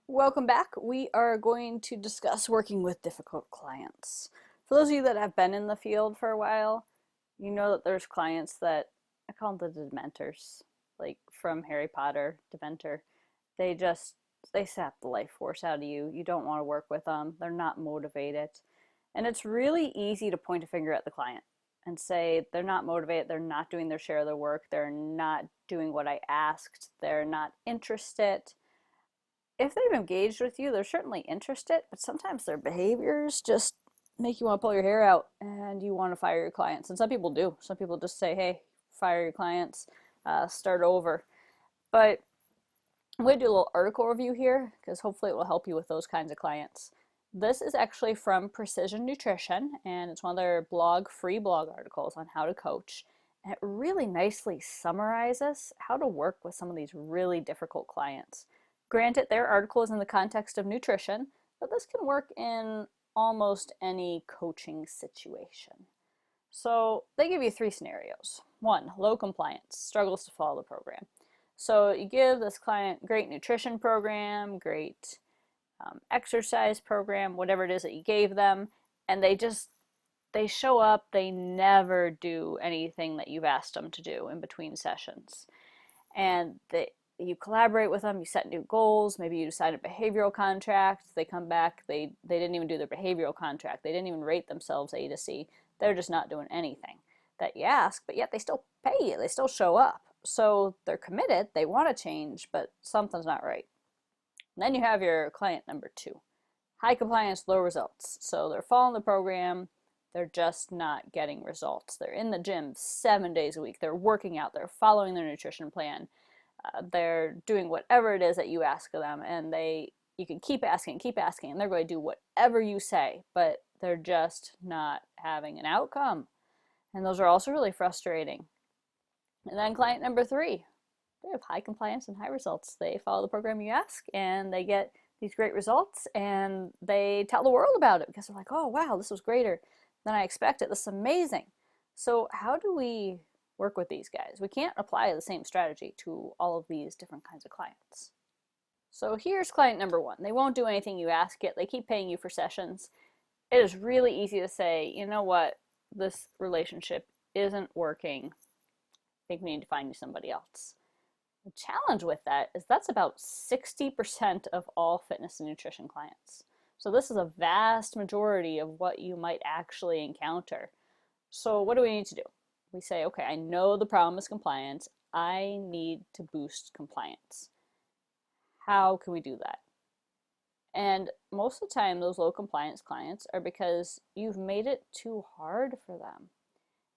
Welcome back. We are going to discuss working with difficult clients. For those of you that have been in the field for a while, you know that there's clients that I call them the Dementors, like from Harry Potter, Dementor. They just they sap the life force out of you. You don't want to work with them. They're not motivated. And it's really easy to point a finger at the client and say they're not motivated, they're not doing their share of the work, they're not doing what I asked, they're not interested. If they've engaged with you, they're certainly interested, but sometimes their behaviors just make you want to pull your hair out and you want to fire your clients. And some people do. Some people just say, hey, fire your clients, start over. But I'm going to do a little article review here because hopefully it will help you with those kinds of clients. This is actually from Precision Nutrition, and it's one of their free blog articles on how to coach. And it really nicely summarizes how to work with some of these really difficult clients. Granted, their article is in the context of nutrition, but this can work in almost any coaching situation. So they give you three scenarios. One, low compliance, struggles to follow the program. So you give this client great nutrition program, great exercise program, whatever it is that you gave them, and they show up, they never do anything that you've asked them to do in between sessions. And you collaborate with them, you set new goals, maybe you decide a behavioral contract, they come back, they didn't even do their behavioral contract, they didn't even rate themselves A to C, they're just not doing anything that you ask, but yet they still pay you, they still show up. So they're committed, they want to change, but something's not right. And then you have your client number two, high compliance, low results. So they're following the program, they're just not getting results. They're in the gym 7 days a week, they're working out, they're following their nutrition plan, they're doing whatever it is that you ask of them, and you can keep asking, and they're going to do whatever you say, but they're just not having an outcome. And those are also really frustrating. And then client number three, they have high compliance and high results. They follow the program you ask, and they get these great results, and they tell the world about it because they're like, oh, wow, this was greater than I expected. This is amazing. So how do we work with these guys? We can't apply the same strategy to all of these different kinds of clients. So here's client number one. They won't do anything you ask it. They keep paying you for sessions. It is really easy to say, you know what, this relationship isn't working. I think we need to find you somebody else. The challenge with that is that's about 60% of all fitness and nutrition clients. So this is a vast majority of what you might actually encounter. So what do we need to do? We say, okay, I know the problem is compliance. I need to boost compliance. How can we do that? And most of the time, those low compliance clients are because you've made it too hard for them.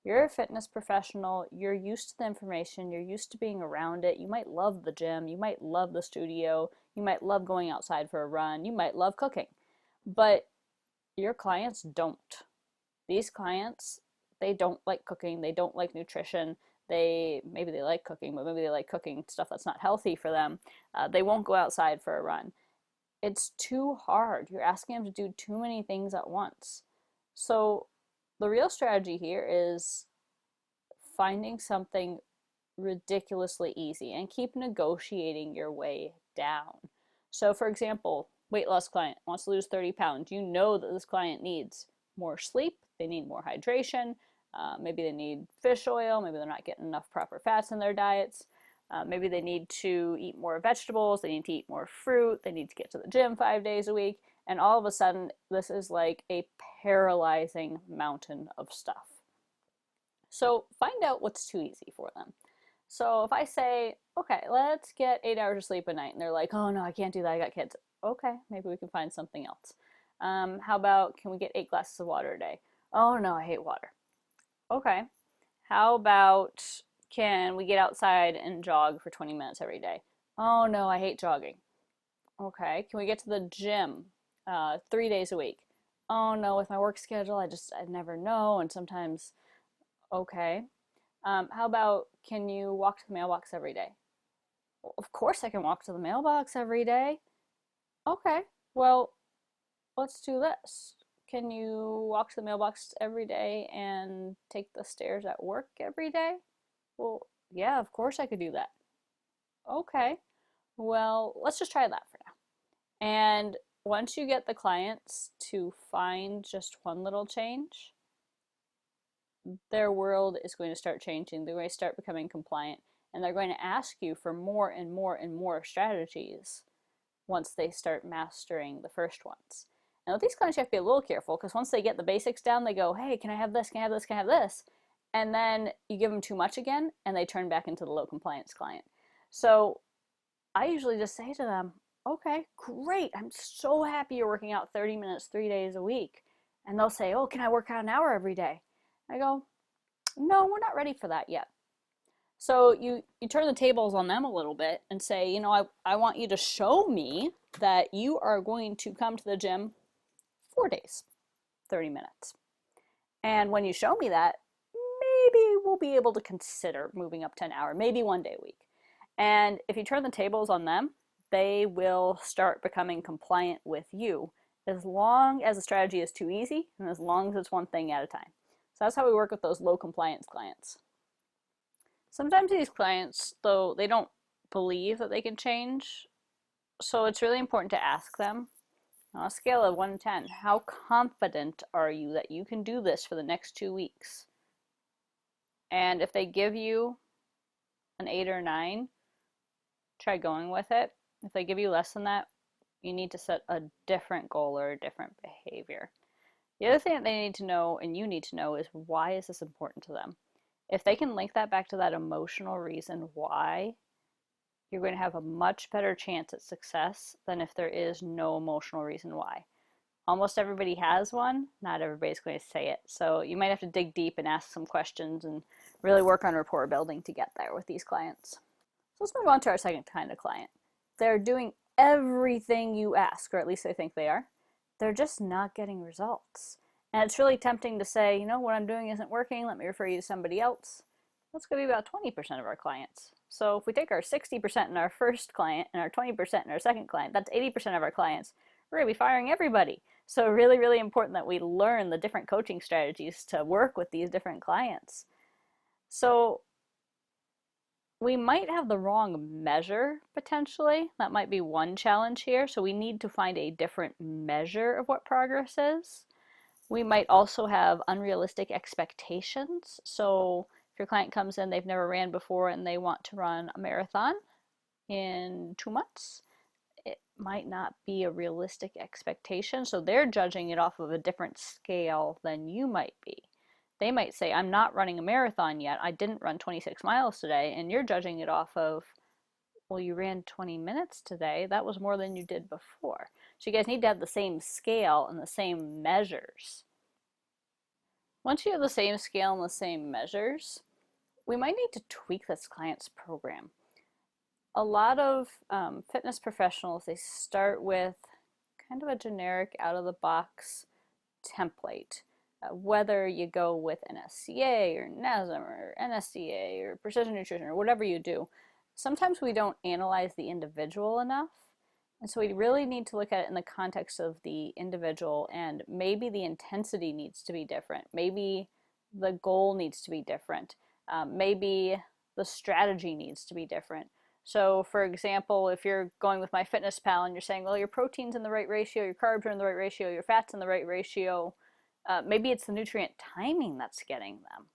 You're a fitness professional, you're used to the information, you're used to being around it. You might love the gym, you might love the studio, you might love going outside for a run, you might love cooking. But your clients don't. These clients, they don't like cooking, they don't like nutrition, maybe they like cooking, but maybe they like cooking stuff that's not healthy for them. They won't go outside for a run. It's too hard. You're asking them to do too many things at once. So the real strategy here is finding something ridiculously easy and keep negotiating your way down. So for example, weight loss client wants to lose 30 pounds. You know that this client needs more sleep, they need more hydration, maybe they need fish oil, maybe they're not getting enough proper fats in their diets. Maybe they need to eat more vegetables, they need to eat more fruit, they need to get to the gym 5 days a week, and all of a sudden, this is like a paralyzing mountain of stuff. So find out what's too easy for them. So if I say, okay, let's get 8 hours of sleep a night, and they're like, oh no, I can't do that, I got kids. Okay, maybe we can find something else. How about, can we get 8 glasses of water a day? Oh no, I hate water. Okay, how about, can we get outside and jog for 20 minutes every day? Oh no, I hate jogging. Okay, can we get to the gym 3 days a week? Oh no, with my work schedule, I never know, and sometimes, okay. How about, can you walk to the mailbox every day? Well, of course I can walk to the mailbox every day. Okay, well, let's do this. Can you walk to the mailbox every day and take the stairs at work every day? Well, yeah, of course I could do that. Okay, well, let's just try that for now. And once you get the clients to find just one little change, their world is going to start changing. They're going to start becoming compliant, and they're going to ask you for more and more and more strategies once they start mastering the first ones. And with these clients, you have to be a little careful because once they get the basics down, they go, hey, can I have this? Can I have this? Can I have this? And then you give them too much again, and they turn back into the low compliance client. So I usually just say to them, okay, great. I'm so happy you're working out 30 minutes 3 days a week. And they'll say, oh, can I work out an hour every day? I go, no, we're not ready for that yet. So you turn the tables on them a little bit and say, I want you to show me that you are going to come to the gym 4 days, 30 minutes. And when you show me that, maybe we'll be able to consider moving up to an hour, maybe 1 day a week. And if you turn the tables on them, they will start becoming compliant with you as long as the strategy is too easy and as long as it's one thing at a time. So that's how we work with those low compliance clients. Sometimes these clients, though, they don't believe that they can change. So it's really important to ask them on a scale of 1 to 10, how confident are you that you can do this for the next 2 weeks? And if they give you an 8 or 9, try going with it. If they give you less than that, you need to set a different goal or a different behavior. The other thing that they need to know, and you need to know, is why is this important to them? If they can link that back to that emotional reason why, you're going to have a much better chance at success than if there is no emotional reason why. Almost everybody has one, not everybody's going to say it. So you might have to dig deep and ask some questions and really work on rapport building to get there with these clients. So let's move on to our second kind of client. They're doing everything you ask, or at least they think they are. They're just not getting results. And it's really tempting to say, what I'm doing isn't working, let me refer you to somebody else. That's going to be about 20% of our clients. So if we take our 60% in our first client and our 20% in our second client, that's 80% of our clients. We're going to be firing everybody. So really, really important that we learn the different coaching strategies to work with these different clients. So we might have the wrong measure potentially. That might be one challenge here. So we need to find a different measure of what progress is. We might also have unrealistic expectations. So if your client comes in, they've never ran before and they want to run a marathon in 2 months, it might not be a realistic expectation. So they're judging it off of a different scale than you might be. They might say, I'm not running a marathon yet. I didn't run 26 miles today. And you're judging it off of, well, you ran 20 minutes today. That was more than you did before. So you guys need to have the same scale and the same measures. Once you have the same scale and the same measures, we might need to tweak this client's program. A lot of fitness professionals, they start with kind of a generic out-of-the-box template. Whether you go with an SCA or NASM or NSCA or Precision Nutrition or whatever you do, sometimes we don't analyze the individual enough. And so we really need to look at it in the context of the individual, and maybe the intensity needs to be different. Maybe the goal needs to be different. Maybe the strategy needs to be different. So for example, if you're going with MyFitnessPal and you're saying, well, your protein's in the right ratio, your carbs are in the right ratio, your fat's in the right ratio, maybe it's the nutrient timing that's getting them.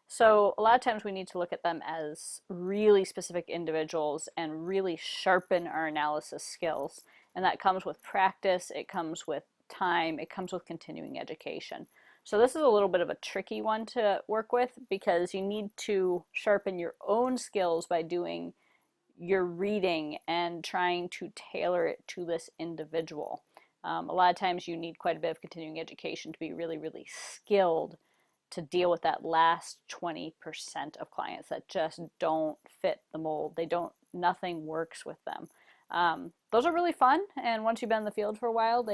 So a lot of times we need to look at them as really specific individuals and really sharpen our analysis skills. And that comes with practice, it comes with time, it comes with continuing education. So this is a little bit of a tricky one to work with because you need to sharpen your own skills by doing your reading and trying to tailor it to this individual. A lot of times you need quite a bit of continuing education to be really, really skilled to deal with that last 20% of clients that just don't fit the mold. Nothing works with them. Those are really fun, and once you've been in the field for a while,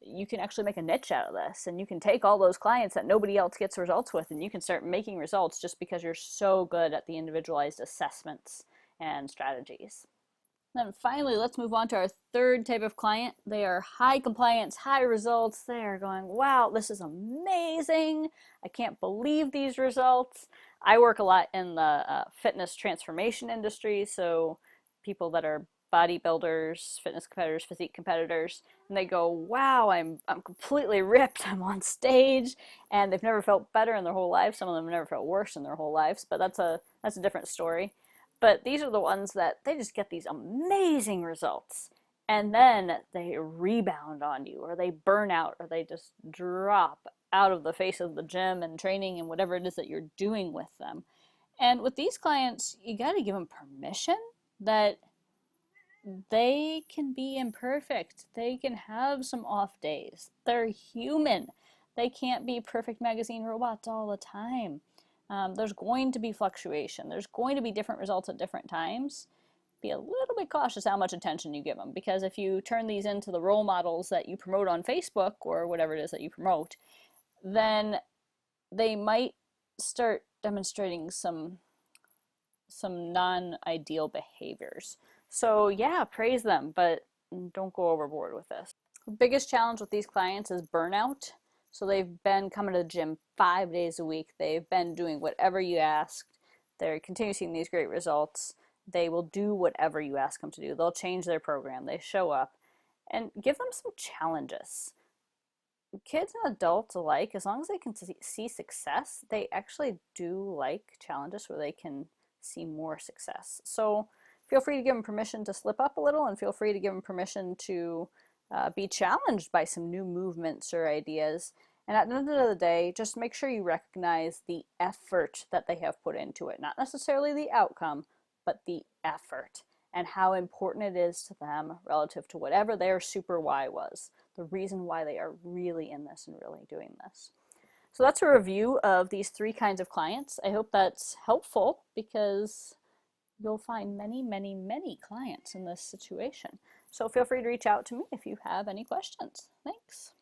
you can actually make a niche out of this, and you can take all those clients that nobody else gets results with, and you can start making results just because you're so good at the individualized assessments and strategies. Then finally, let's move on to our third type of client. They are high compliance, high results. They are going, wow, this is amazing. I can't believe these results. I work a lot in the fitness transformation industry, so people that are bodybuilders, fitness competitors, physique competitors, and they go, "Wow, I'm completely ripped. I'm on stage," and they've never felt better in their whole life. Some of them have never felt worse in their whole lives, but that's a different story. But these are the ones that they just get these amazing results, and then they rebound on you, or they burn out, or they just drop out of the face of the gym and training and whatever it is that you're doing with them. And with these clients, you got to give them permission that they can be imperfect. They can have some off days. They're human. They can't be perfect magazine robots all the time. There's going to be fluctuation. There's going to be different results at different times. Be a little bit cautious how much attention you give them, because if you turn these into the role models that you promote on Facebook or whatever it is that you promote, then they might start demonstrating some non-ideal behaviors. So yeah, praise them, but don't go overboard with this. The biggest challenge with these clients is burnout. So they've been coming to the gym 5 days a week. They've been doing whatever you asked. They're continuing seeing these great results. They will do whatever you ask them to do. They'll change their program. They show up, and give them some challenges. Kids and adults alike, as long as they can see success, they actually do like challenges where they can see more success. So feel free to give them permission to slip up a little, and feel free to give them permission to be challenged by some new movements or ideas. And at the end of the day, just make sure you recognize the effort that they have put into it. Not necessarily the outcome, but the effort, and how important it is to them relative to whatever their super why was, the reason why they are really in this and really doing this. So that's a review of these 3 kinds of clients. I hope that's helpful, because you'll find many, many, many clients in this situation. So feel free to reach out to me if you have any questions. Thanks.